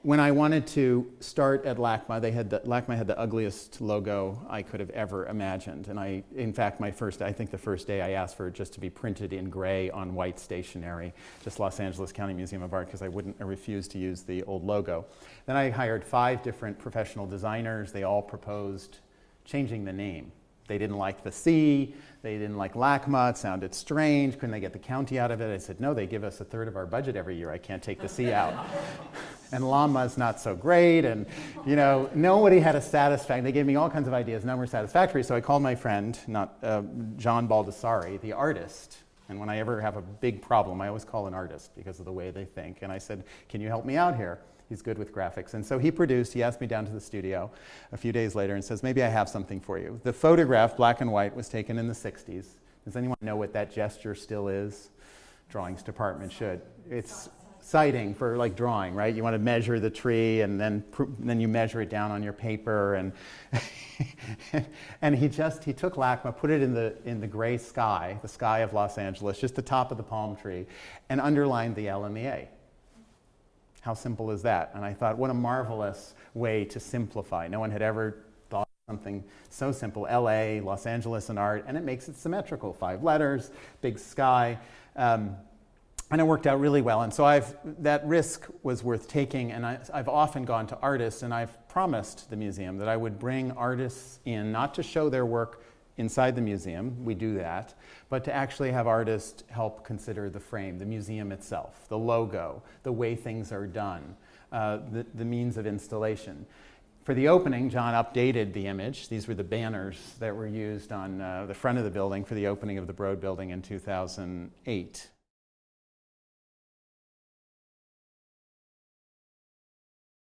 when I wanted to start at LACMA, LACMA had the ugliest logo I could have ever imagined. And in fact, I think the first day I asked for it just to be printed in gray on white stationery, just Los Angeles County Museum of Art, because I refused to use the old logo. Then I hired 5 different professional designers. They all proposed changing the name. They didn't like the C, they didn't like LACMA, it sounded strange, couldn't they get the county out of it? I said, no, they give us a third of our budget every year, I can't take the C out. And Llama's not so great, and nobody had a satisfactory, they gave me all kinds of ideas, none were satisfactory, so I called my friend, John Baldessari, the artist, and when I ever have a big problem, I always call an artist because of the way they think, and I said, can you help me out here? He's good with graphics. And so he asked me down to the studio a few days later and says, maybe I have something for you. The photograph, black and white, was taken in the 60s. Does anyone know what that gesture still is? Drawings department should. It's citing for like drawing, right? You want to measure the tree and then you measure it down on your paper. And and he took LACMA, put it in the gray sky, the sky of Los Angeles, just the top of the palm tree, and underlined the L and the A. How simple is that? And I thought, what a marvelous way to simplify. No one had ever thought of something so simple. LA, Los Angeles and art, and it makes it symmetrical. 5 letters, big sky, and it worked out really well. And so that risk was worth taking, and I've often gone to artists, and I've promised the museum that I would bring artists in, not to show their work inside the museum, we do that, but to actually have artists help consider the frame, the museum itself, the logo, the way things are done, the means of installation. For the opening, John updated the image. These were the banners that were used on the front of the building for the opening of the Broad Building in 2008.